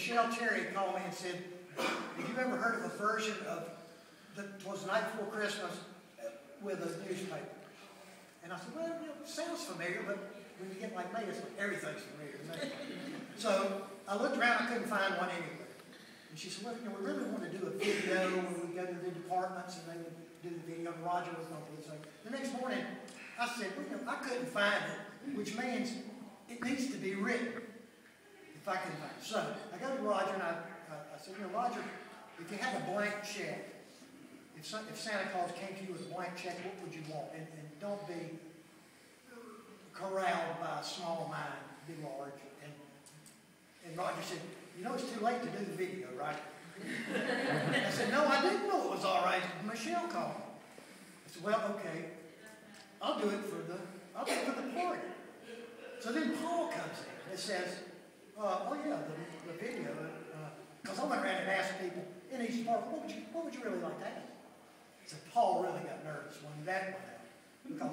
Michelle Terry called me and said, have you ever heard of a version of that was the night before Christmas with a newspaper? And I said, well, it sounds familiar, but when you get like me, it's like everything's familiar to me. So I looked around, I couldn't find one anywhere. And she said, well, we really want to do a video when we go to the departments and they would do the video, and Roger was going to do the same. The next morning, I said, well, I couldn't find it, which means it needs to be written if I can find it. So I go to Roger and I said, Roger, if you had a blank check, if Santa Claus came to you with a blank check, what would you want? And don't be corralled by a small mind, be large. And Roger said, it's too late to do the video, right? I said, no, I didn't know it was all right. Michelle called me. I said, well, okay, I'll do it for the party. So then Paul comes in and says, oh yeah, the video. Because I went around and asked people in each department, what would you really like to have? So Paul really got nervous when that went out. Because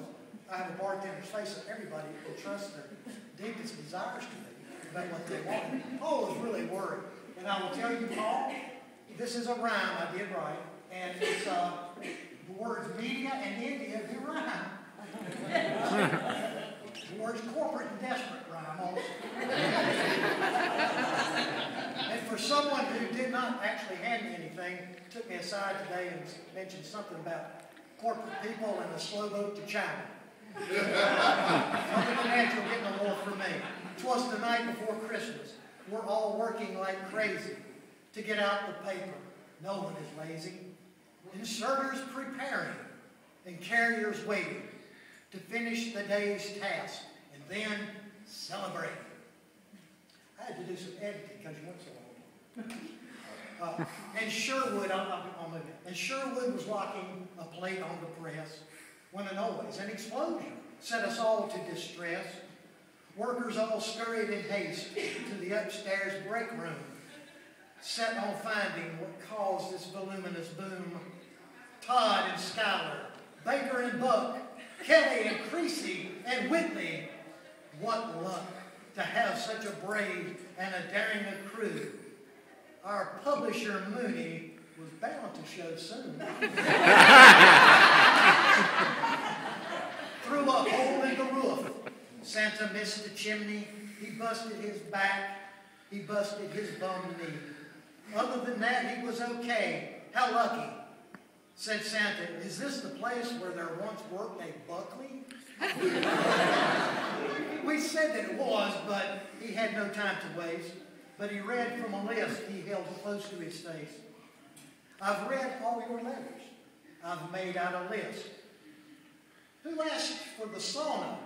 I have a bartender's face that everybody will trust their deepest desires to me about what they want. Paul was really worried. And I will tell you, Paul, this is a rhyme I did right. And it's the words media and India do rhyme. The words corporate and desperate rhyme also. And for someone who did not actually hand me anything, took me aside today and mentioned something about corporate people and a slow boat to China. Other than that, you'll get no more from me. 'Twas the night before Christmas. We're all working like crazy to get out the paper. No one is lazy. Inserters preparing and carriers waiting to finish the day's task and then celebrate. I had to do some editing because you went so long. And Sherwood, I'll move it. And Sherwood was locking a plate on the press when an explosion set us all to distress. Workers all scurried in haste to the upstairs break room, set on finding what caused this voluminous boom. Todd and Schuyler, Baker and Buck, Kelly and Creasy and Whitney. What luck to have such a brave and a daring a crew. Our publisher, Mooney, was bound to show soon. Through a hole in the roof, Santa missed the chimney. He busted his back. He busted his bum knee. Other than that, he was okay. How lucky. Said Santa, is this the place where there once worked a Buckley? We said that it was, but he had no time to waste. But he read from a list he held close to his face. I've read all your letters. I've made out a list. Who asked for the sauna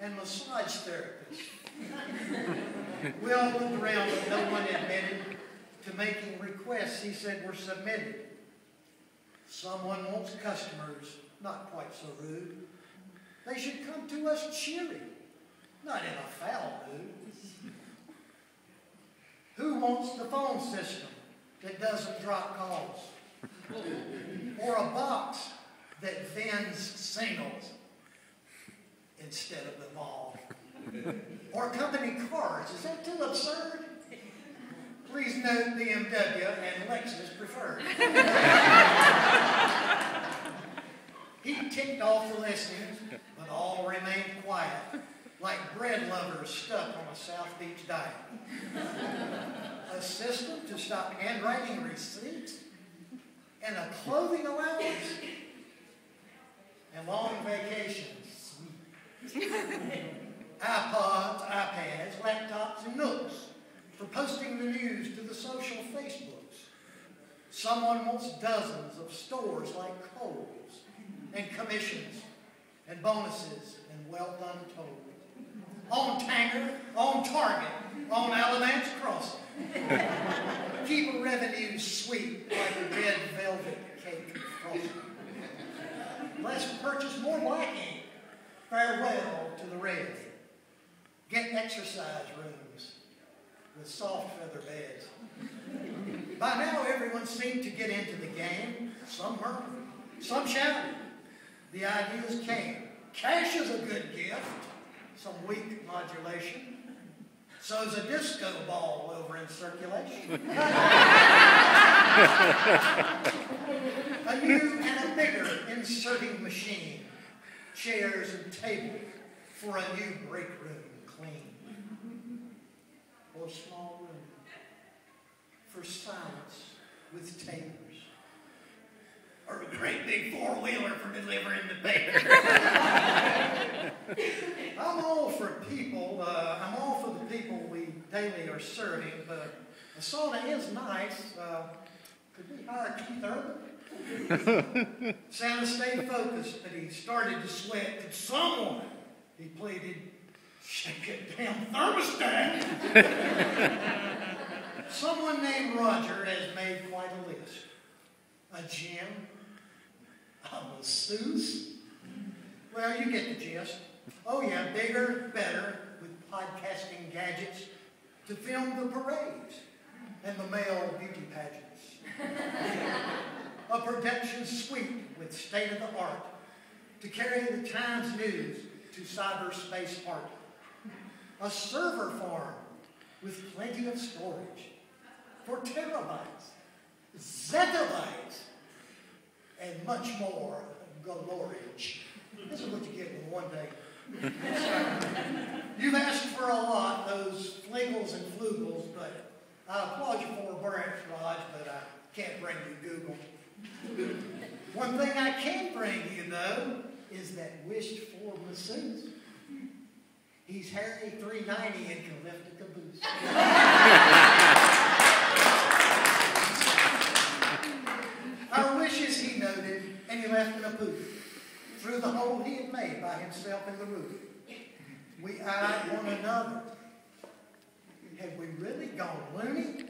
and massage therapist? We all looked around, but no one admitted to making requests he said were submitted. Someone wants customers, not quite so rude. They should come to us cheery, not in a foul mood. Who wants the phone system that doesn't drop calls? Or a box that vends singles instead of the ball? Or company cars? Is that too absurd? Please note BMW and Lexus preferred. He ticked off the listings, but all remained quiet, like bread lovers stuck on a South Beach diet. A system to stop handwriting receipts, and a clothing allowance, and long vacations. iPods, iPads, laptops, and Nooks for posting the news to the social Facebooks. Someone wants dozens of stores like Kohl's, and commissions, and bonuses, and wealth untold. On Tanger, on Target, on Alamance Crossing. Keep a revenue sweet like a red velvet cake frosting. Let's purchase more black ink. Farewell to the red. Get exercise rooms with soft feather beds. By now, everyone seemed to get into the game. Some murmured, some shouted. The ideas came. Cash is a good gift. Some weak modulation. So's a disco ball over in circulation. A new and a bigger inserting machine. Chairs and tables for a new break room clean. Or a small room for silence with tapers. Or a great big four-wheeler for delivering the paper. I'm all for people. I'm all for the people we daily are serving, but a sauna is nice. Could we hire Keith Urban? Santa stayed focused, but he started to sweat. Could someone, he pleaded, shake it damn thermostat? Someone named Roger has made quite a list. A gym, a masseuse. Well, you get the gist. Oh yeah, bigger, better, with podcasting gadgets to film the parades and the male beauty pageants. A production suite with state-of-the-art to carry the Times News to cyberspace art. A server farm with plenty of storage for terabytes, zettabytes, and much more galorage. This is what you get in one day. You've asked for a lot, those fliggles and flugels, but I applaud you for a branch, Raj, but I can't bring you Google. One thing I can bring you, though, is that wished-for masseuse. He's Harry 390 and can lift a caboose. Our wishes, he noted, and he left in a poof through the hole he had made by himself in the roof. We eyed one another. Had we really gone loony?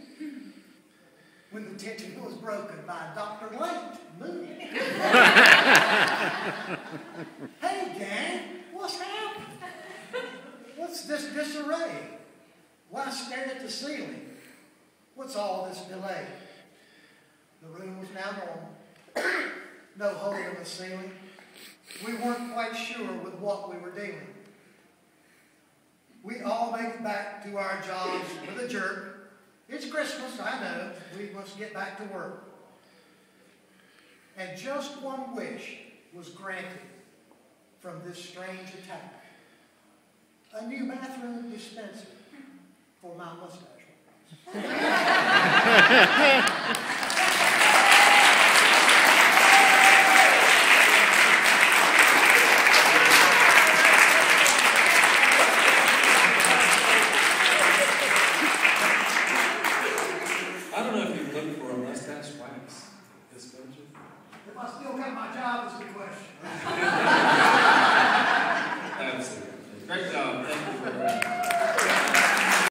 When the tension was broken by Dr. Late Mooney. Hey, gang, what's happened? What's this disarray? Why stare at the ceiling? What's all this delay? The room was now normal. No hole in the ceiling. We weren't quite sure with what we were dealing. We all made it back to our jobs with a jerk. It's Christmas, I know. We must get back to work. And just one wish was granted from this strange attack. A new bathroom dispenser for my mustache. I don't know if you look for a mustache wax dispenser. If I still got my job is the question.